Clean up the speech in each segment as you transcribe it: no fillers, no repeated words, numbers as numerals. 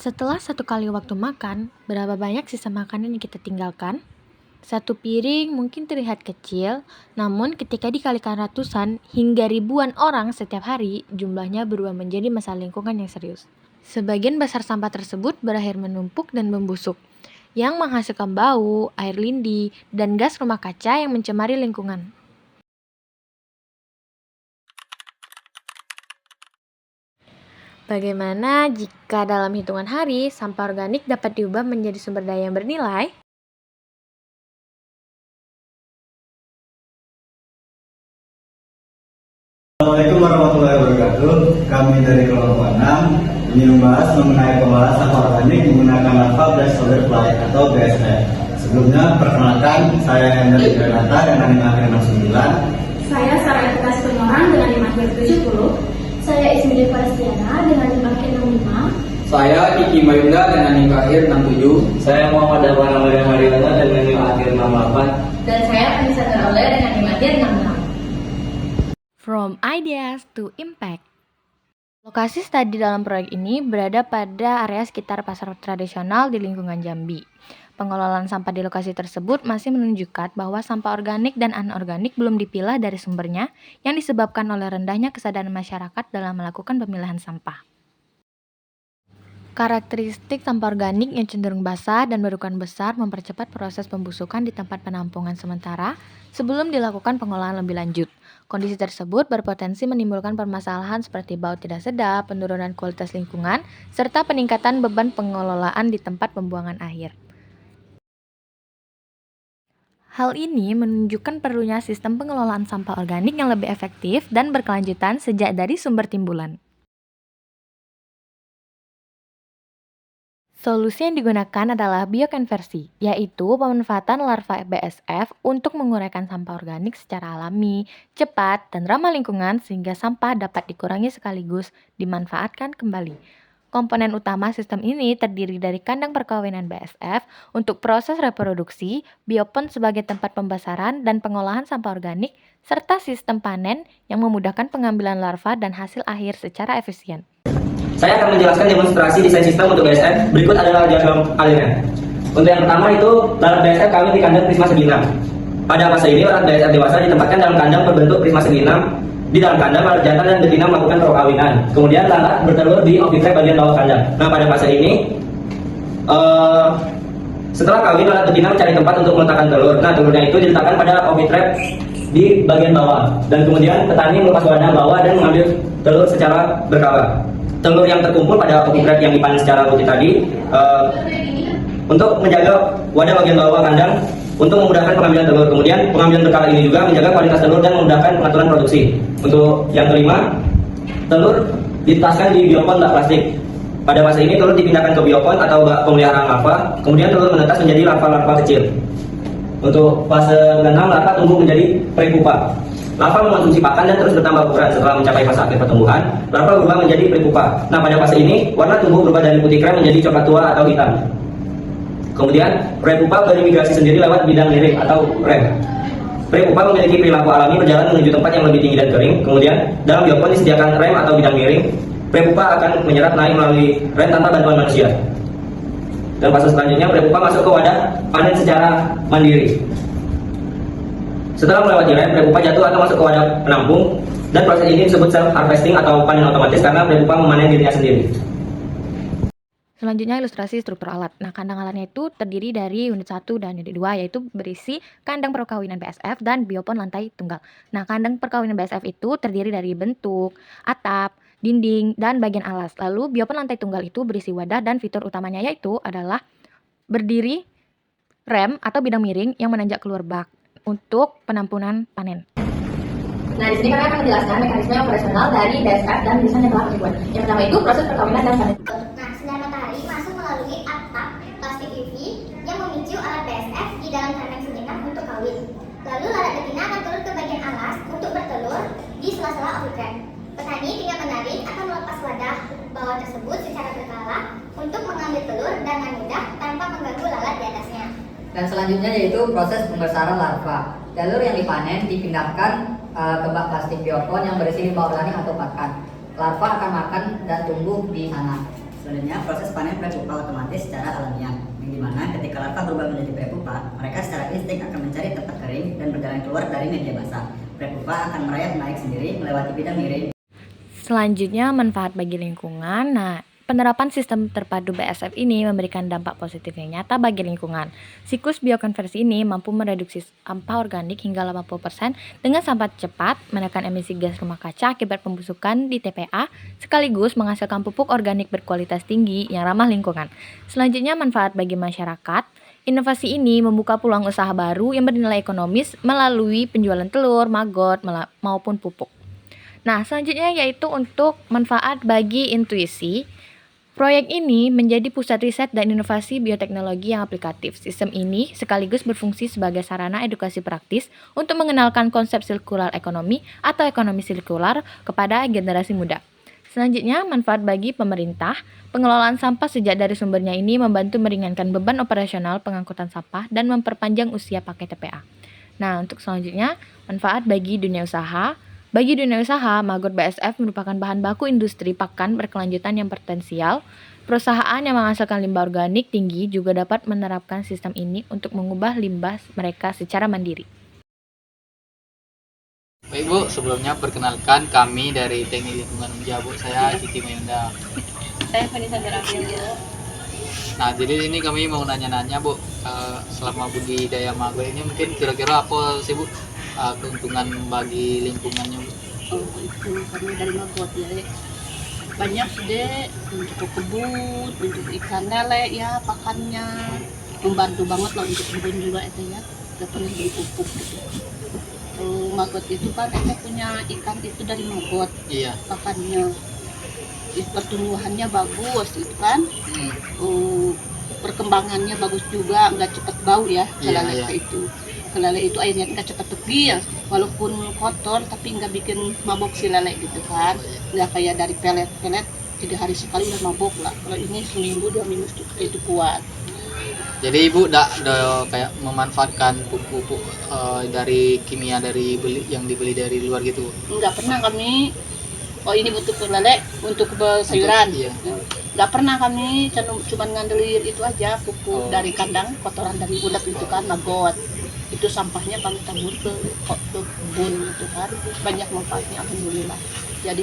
Setelah satu kali waktu makan, berapa banyak sisa makanan yang kita tinggalkan? Satu piring mungkin terlihat kecil, namun ketika dikalikan ratusan hingga ribuan orang setiap hari, jumlahnya berubah menjadi masalah lingkungan yang serius. Sebagian besar sampah tersebut berakhir menumpuk dan membusuk, yang menghasilkan bau, air lindi, dan gas rumah kaca yang mencemari lingkungan. Bagaimana jika dalam hitungan hari, sampah organik dapat diubah menjadi sumber daya yang bernilai? Assalamualaikum warahmatullahi wabarakatuh. Kami dari kelompok 6 ingin membahas mengenai pengolahan sampah organik menggunakan larva Black Soldier Fly atau BSF. Sebelumnya, perkenalkan, saya Hendra Renata dengan NIM akhir 69. Saya Sarah Etika Penorang dengan NIM akhir 70. Saya Ismi Devarastiana dengan NIM akhir 65. Saya Kiki Mayunda dengan NIM akhir 67. Saya Muhammad Dawan Amalia Haryana dengan NIM akhir 68. Dan saya Anissa Nuraulia dengan NIM akhir 66. From ideas to impact. Lokasi studi dalam proyek ini berada pada area sekitar pasar tradisional di lingkungan Jambi. Pengelolaan sampah di lokasi tersebut masih menunjukkan bahwa sampah organik dan anorganik belum dipilah dari sumbernya yang disebabkan oleh rendahnya kesadaran masyarakat dalam melakukan pemilahan sampah. Karakteristik sampah organik yang cenderung basah dan berukuran besar mempercepat proses pembusukan di tempat penampungan sementara sebelum dilakukan pengolahan lebih lanjut. Kondisi tersebut berpotensi menimbulkan permasalahan seperti bau tidak sedap, penurunan kualitas lingkungan, serta peningkatan beban pengelolaan di tempat pembuangan akhir. Hal ini menunjukkan perlunya sistem pengelolaan sampah organik yang lebih efektif dan berkelanjutan sejak dari sumber timbulan. Solusi yang digunakan adalah biokonversi, yaitu pemanfaatan larva BSF untuk menguraikan sampah organik secara alami, cepat, dan ramah lingkungan sehingga sampah dapat dikurangi sekaligus dimanfaatkan kembali. Komponen utama sistem ini terdiri dari kandang perkawinan BSF untuk proses reproduksi, biopon sebagai tempat pembesaran dan pengolahan sampah organik, serta sistem panen yang memudahkan pengambilan larva dan hasil akhir secara efisien. Saya akan menjelaskan demonstrasi desain sistem untuk BSF. Berikut adalah diagram alirnya. Untuk yang pertama itu lalat BSF kawin di kandang prisma segi 6. Pada fase ini lalat BSF dewasa ditempatkan dalam kandang berbentuk prisma segi 6. Di dalam kandang lalat jantan dan betina melakukan perkawinan. Kemudian lalat bertelur di ovitrap bagian bawah kandang. Nah, pada fase ini setelah kawin lalat betina mencari tempat untuk meletakkan telur. Nah, telurnya itu diletakkan pada ovitrap di bagian bawah dan kemudian petani melepas wadah bawah dan mengambil telur secara berkala. Telur yang terkumpul pada ovitrap yang dipanen secara rutin tadi untuk menjaga wadah bagian bawah kandang untuk memudahkan pengambilan telur. Kemudian pengambilan berkala ini juga menjaga kualitas telur dan memudahkan pengaturan produksi. Untuk yang kelima, telur ditetaskan di biopon bak plastik. Pada fase ini telur dipindahkan ke biopon atau bak pemeliharaan larva. Kemudian telur menetas menjadi larva-larva kecil. Untuk fase ke-6, larva tumbuh menjadi prepupa. Larva mengonsumsi pakan dan terus bertambah ukuran. Setelah mencapai fase akhir pertumbuhan, larva berubah menjadi prepupa. Nah, pada fase ini, warna tubuh berubah dari putih krem menjadi coklat tua atau hitam. Kemudian, prepupa berimigrasi sendiri lewat bidang miring atau rem. Prepupa memiliki perilaku alami berjalan menuju tempat yang lebih tinggi dan kering. Kemudian, dalam biopon disediakan rem atau bidang miring. Prepupa akan menyerap naik melalui rem tanpa bantuan manusia. Dan fase selanjutnya, prepupa masuk ke wadah panen secara mandiri. Setelah melewati rem, prepupa jatuh atau masuk ke wadah penampung, dan proses ini disebut self-harvesting atau panen otomatis karena prepupa memanen dirinya sendiri. Selanjutnya ilustrasi struktur alat. Nah, kandang alatnya itu terdiri dari unit 1 dan unit 2, yaitu berisi kandang perkawinan BSF dan biopon lantai tunggal. Nah, kandang perkawinan BSF itu terdiri dari bentuk, atap, dinding, dan bagian alas. Lalu biopon lantai tunggal itu berisi wadah dan fitur utamanya yaitu adalah berdiri rem atau bidang miring yang menanjak keluar bak untuk penampungan panen. Nah, di sini kami akan menjelaskan mekanisme operasional dari BSF dan desain yang telah dibuat. Yang pertama itu proses perkawinan dan panen. Nah, sinar matahari masuk melalui atap plastik UV yang memicu alat BSF di dalam kandang sejenak untuk kawin. Lalu lalat betina akan turun ke bagian alas untuk bertelur di sela-sela ovitrap. Petani tinggal menarik atau melepas wadah bawah tersebut secara berkala untuk mengambil telur dengan mudah tanpa mengganggu lalat di atasnya. Dan selanjutnya yaitu proses pembesaran larva. Telur yang dipanen dipindahkan ke bak plastik biopon yang berisi limbah organik atau pakan. Larva akan makan dan tumbuh di sana. Selanjutnya, proses panen prepupa otomatis secara alamiah, yang dimana ketika larva berubah menjadi prepupa, mereka secara insting akan mencari tempat kering dan berjalan keluar dari media basah. Prepupa akan merayap naik sendiri melewati bidang miring. Selanjutnya, manfaat bagi lingkungan. Nah, penerapan sistem terpadu BSF ini memberikan dampak positif yang nyata bagi lingkungan. Siklus biokonversi ini mampu mereduksi sampah organik hingga 80% dengan sampah cepat, menekan emisi gas rumah kaca akibat pembusukan di TPA, sekaligus menghasilkan pupuk organik berkualitas tinggi yang ramah lingkungan. Selanjutnya, manfaat bagi masyarakat. Inovasi ini membuka peluang usaha baru yang bernilai ekonomis melalui penjualan telur, maggot, maupun pupuk. Nah, selanjutnya yaitu untuk manfaat bagi intuisi. Proyek ini menjadi pusat riset dan inovasi bioteknologi yang aplikatif. Sistem ini sekaligus berfungsi sebagai sarana edukasi praktis untuk mengenalkan konsep sirkular ekonomi atau ekonomi sirkular kepada generasi muda. Selanjutnya, manfaat bagi pemerintah. Pengelolaan sampah sejak dari sumbernya ini membantu meringankan beban operasional pengangkutan sampah dan memperpanjang usia pakai TPA. Nah, untuk selanjutnya, manfaat bagi dunia usaha. Bagi dunia usaha, maggot BSF merupakan bahan baku industri pakan berkelanjutan yang potensial. Perusahaan yang menghasilkan limbah organik tinggi juga dapat menerapkan sistem ini untuk mengubah limbah mereka secara mandiri. Baik Bu, sebelumnya perkenalkan kami dari Teknik Lingkungan Unja Bu, saya Kiki Mayunda. Saya Vanessa Darabel. Nah, jadi ini kami mau nanya-nanya Bu, selama budidaya maggot ini mungkin kira-kira apa sih Bu keuntungan bagi lingkungannya Bu? Oh, itu karena dari maggot ya. Banyak sudah untuk kebun, untuk ikan lele ya, pakannya membantu banget lah untuk kebun juga itu ya. Gak perlu beli pupuk gitu. Maggot itu kan punya ikan itu dari maggot. Iya. Pakannya pertumbuhannya bagus itu kan. Perkembangannya bagus juga, nggak cepat bau ya kelele itu. Kelele itu airnya nggak cepat pergi ya, walaupun kotor tapi nggak bikin mabok si lele gitu kan. Nggak kayak dari pelet 3 hari sekali udah mabok lah. Kalau ini seminggu 2 minggu itu kuat. Jadi Ibu kayak memanfaatkan pupuk dari kimia yang dibeli dari luar gitu? Nggak pernah kami. Oh ini untuk lele, untuk sayuran. Iya. Nggak pernah kami, cuma ngandelin itu aja pupuk dari kandang, kotoran dari ulat itu kan maggot. Itu sampahnya kami tabur ke kebun itu kan, banyak manfaatnya alhamdulillah. Jadi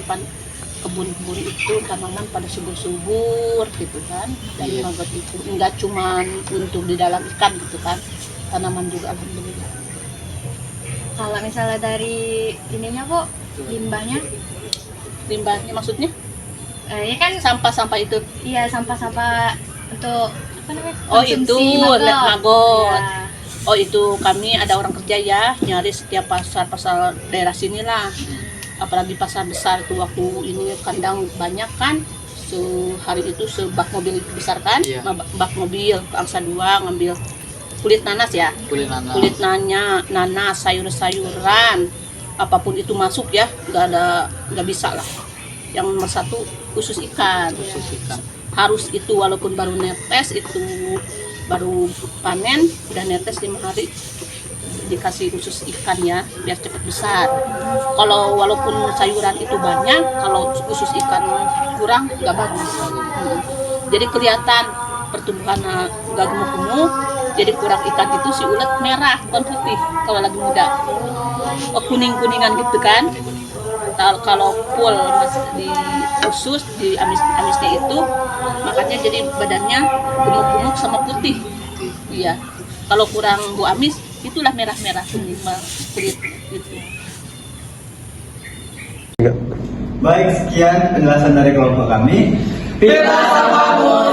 kebun-kebun itu tanaman pada subur-subur gitu kan, dari maggot itu enggak cuma untuk di dalam ikan gitu kan, tanaman juga alhamdulillah. Kalau misalnya dari ininya kok limbahnya Maksudnya? Ya kan Sampah-sampah itu? iya sampah-sampah untuk apa namanya? Oh itu maggot. Ya. Oh itu kami ada orang kerja ya, nyari setiap pasar daerah sini lah. Apalagi pasar besar itu waktu ini kandang banyak kan, sehari itu sebak mobil besar kan, bak mobil angsa 2 ngambil kulit nanas ya, kulit nanas, sayur-sayuran, apapun itu masuk ya, nggak bisa lah. Yang nomor 1 khusus ikan. Harus itu walaupun baru netes itu baru panen udah netes 5 hari dikasih khusus ikan ya biar cepat besar. Kalau walaupun sayuran itu banyak, kalau khusus ikan kurang nggak bagus. Jadi kelihatan pertumbuhan nggak gemuk-gemuk, jadi kurang ikan itu si ulat merah bukan putih kalau lagi muda. Kuning-kuningan gitu kan. Kalau full di khusus di amisnya itu makanya jadi badannya gemuk-gemuk sama putih. Iya. Kalau kurang bu amis itulah merah-merah kuning kulit gitu. Baik, sekian penjelasan dari kelompok kami. Bebas apapun.